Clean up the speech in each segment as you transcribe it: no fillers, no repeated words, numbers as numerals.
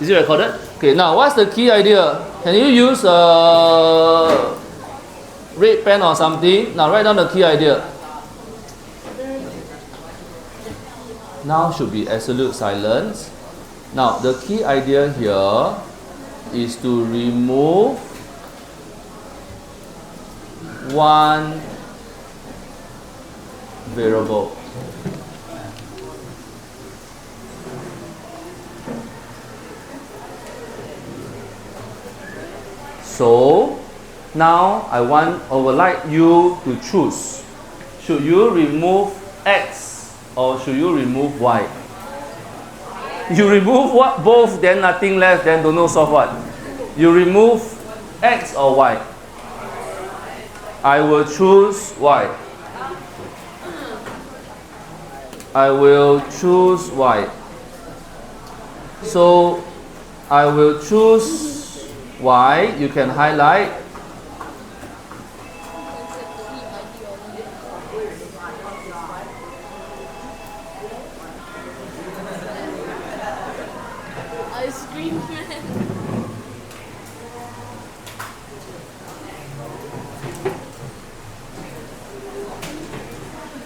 Is it recorded? Okay, now what's the key idea? Can you use a red pen or something? Now write down the key idea. Now should be absolute silence. Now the key idea here is to remove one variable. So now I would like you to choose. Should you remove x or should you remove y? You remove what? Both, then nothing left, then don't know solve what. You remove x or y? I will choose y. I will choose y. So I will choose y. You can highlight. Ice cream man.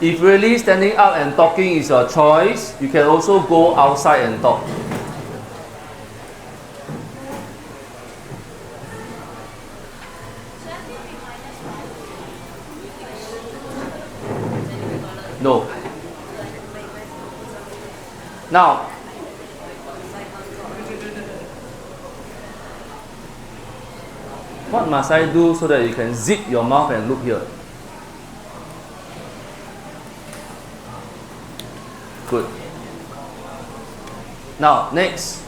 If really standing up and talking is your choice, you can also go outside and talk. No. Now, what must I do so that you can zip your mouth and look here? Good. Now, next.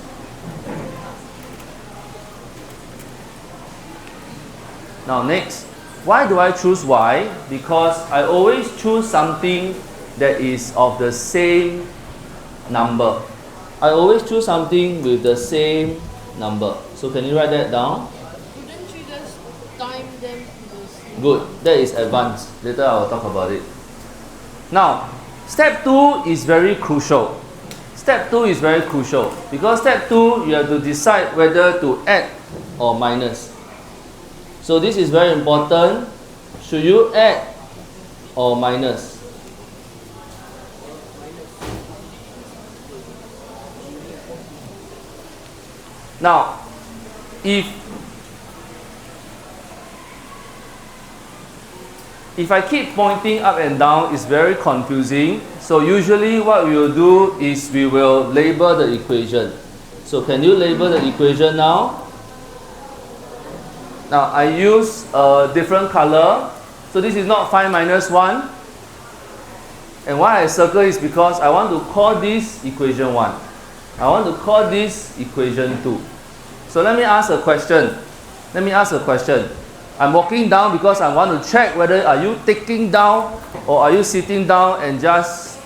Now, next. Why do I choose y? Because I always choose something that is of the same number. I always choose something with the same number. So, can you write that down? Couldn't you just time them to the same? Good. That is advanced. Later I will talk about it. Now, step 2 is very crucial. Step 2 is very crucial because step 2 you have to decide whether to add or minus. So this is very important. Should you add or minus? Now, if I keep pointing up and down, it's very confusing. So usually what we will do is we will label the equation. So can you label the equation now? Now I use a different color. So this is not 5 minus 1. And why I circle is because I want to call this equation 1. I want to call this equation 2. So let me ask a question. I'm walking down because I want to check whether are you taking down or are you sitting down and just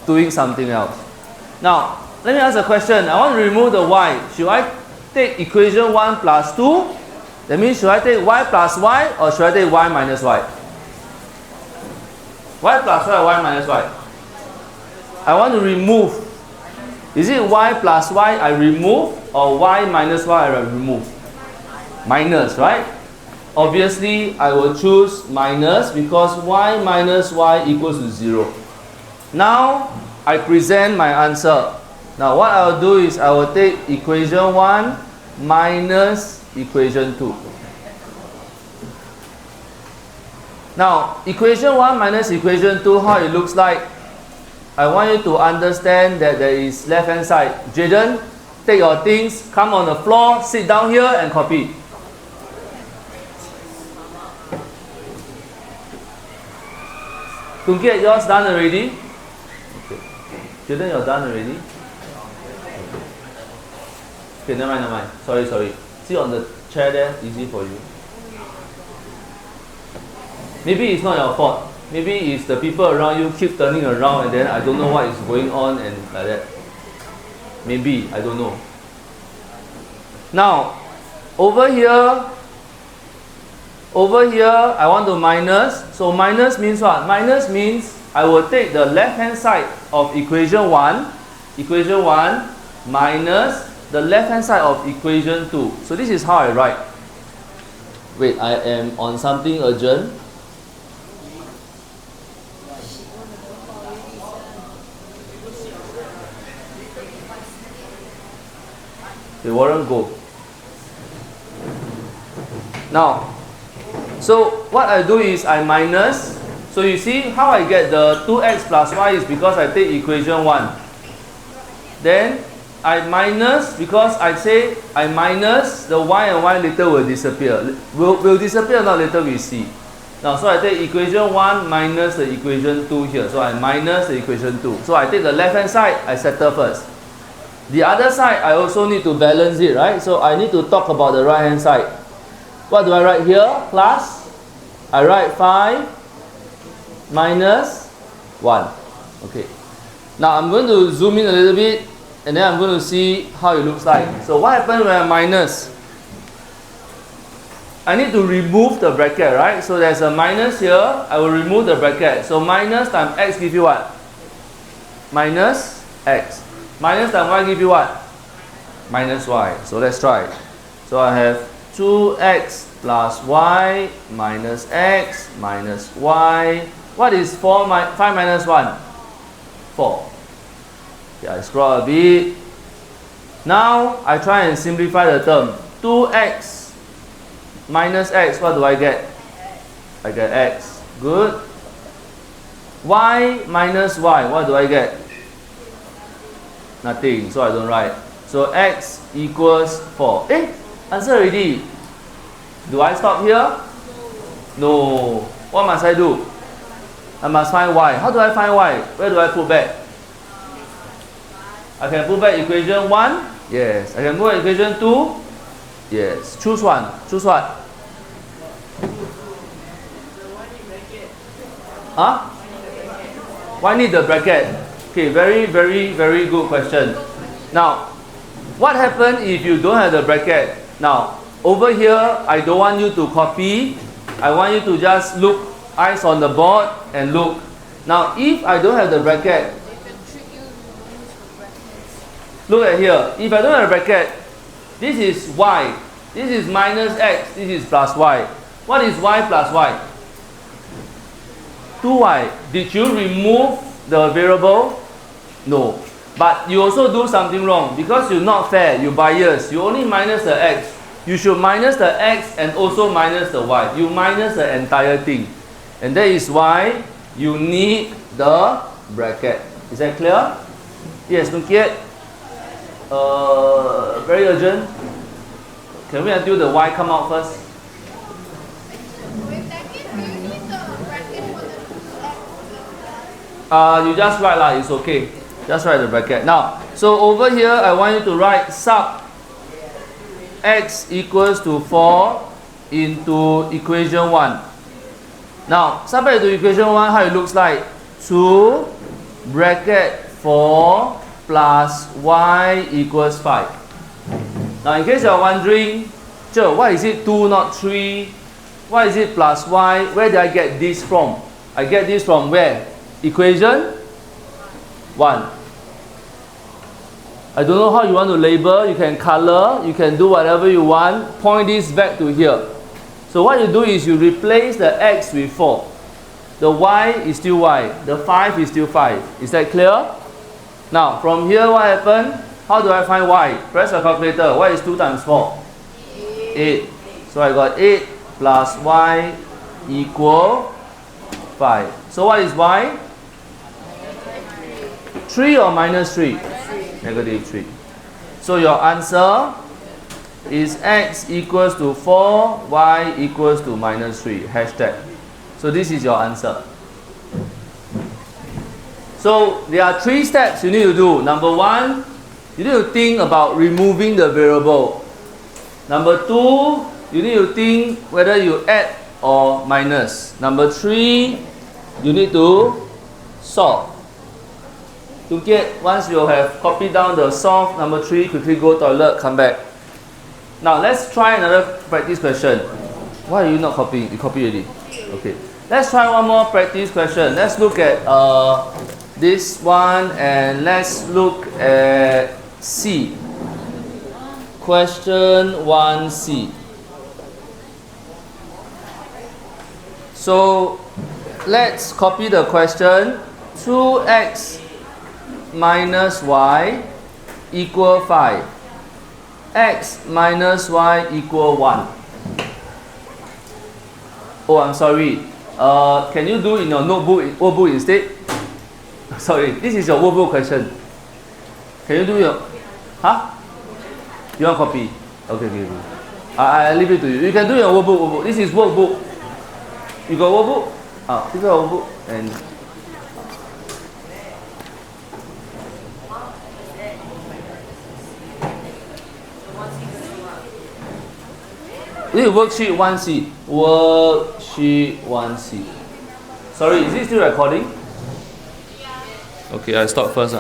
doing something else. Now, let me ask a question. I want to remove the y. Should I take equation 1 plus 2? That means should I take y plus y or should I take y minus y? Y plus y or y minus y? I want to remove. Is it y plus y I remove or y minus y I remove? Minus, right? Obviously, I will choose minus because y minus y equals to 0. Now, I present my answer. Now, what I will do is I will take equation 1 minus equation 2. Now, equation 1 minus equation 2, how it looks like? I want you to understand that there is left hand side. Jaden, take your things, come on the floor, sit down here and copy. To get yours done already? Okay. Jaden, you're done already? Okay, never mind. Sorry. Sit on the chair there, easy for you. Maybe it's not your fault. Maybe it's the people around you keep turning around and then I don't know what is going on and like that. Maybe, I don't know. Now, over here, I want to minus. So minus means what? Minus means I will take the left hand side of equation 1 minus the left hand side of equation 2. So this is how I write. Wait, I am on something urgent. Okay, Warren, go. Now, so what I do is I minus. So you see how I get the 2x plus y is because I take equation 1. Then I minus, because I say I minus the y and y later will disappear. Will disappear or not later we see. Now so I take equation 1 minus the equation 2 here. So I minus the equation 2. So I take the left hand side, I settle first. The other side I also need to balance it, right? So I need to talk about the right hand side. What do I write here? Plus, I write 5 minus 1. Okay. Now I'm going to zoom in a little bit and then I'm going to see how it looks like. So what happens when I minus? I need to remove the bracket, right? So there's a minus here. I will remove the bracket. So minus times x give you what? Minus x. Minus times y give you what? Minus y. So let's try. So I have 2x plus y minus x minus y. What is 5 minus 1? 4. Okay, I scroll a bit. Now I try and simplify the term. 2x minus x, what do I get? I get x. Good. Y minus y, what do I get? Nothing, so I don't write. So x equals 4. Answer already. Do I stop here? No. What must I do? I must find y. How do I find y? Where do I put back? I can put back equation 1. Yes. I can put back equation 2. Yes. Choose one. Choose what? Huh? Why need the bracket? Okay, very good question. Now, what happens if you don't have the bracket? Now, over here, I don't want you to copy. I want you to just look, eyes on the board and look. Now, if I don't have the bracket, look at here. If I don't have a bracket, this is y. This is minus x. This is plus y. What is y plus y? 2y. Did you remove the variable? No. But you also do something wrong. Because you're not fair, you're biased. You only minus the x. You should minus the x and also minus the y. You minus the entire thing. And that is why you need the bracket. Is that clear? Yes, Nukiet? Very urgent. Can we until the y come out first? You just write lah, it's okay. Just write the bracket. Now, so over here, I want you to write sub x equals to 4 into equation 1. Now, subtract to equation 1, how it looks like? 2 bracket 4 plus y equals 5. Now, in case you are wondering, why is it 2 not 3? Why is it plus y? Where did I get this from? I get this from where? Equation 1. I don't know how you want to label. You can color, you can do whatever you want. Point this back to here. So what you do is you replace the x with 4. The y is still y. The 5 is still 5. Is that clear? Now, from here what happened? How do I find y? Press the calculator. What is 2 times 4? 8. So I got 8 plus y equal 5. So what is y? 3 or minus 3? Negative 3. So your answer is x equals to 4, y equals to minus 3. Hashtag. So this is your answer. So there are 3 steps you need to do. Number 1, you need to think about removing the variable. Number 2, you need to think whether you add or minus. Number 3, you need to solve. To get, once you have copied down the solve, number 3, quickly go toilet, come back. Now let's try another practice question. Why are you not copying? You copy already. Okay. Let's try one more practice question. Let's look at this one and let's look at C. Question 1C. So let's copy the question. 2x minus y equal 5. X minus y equal 1. Oh, I'm sorry. Can you do in your workbook instead? Sorry, this is your workbook question. Can you do your... Huh? You want copy? Okay. I leave it to you. You can do your workbook. This is workbook. You got workbook? You got workbook and... This is worksheet 1C. Worksheet 1C. Sorry, is it still recording? Okay, I stop first.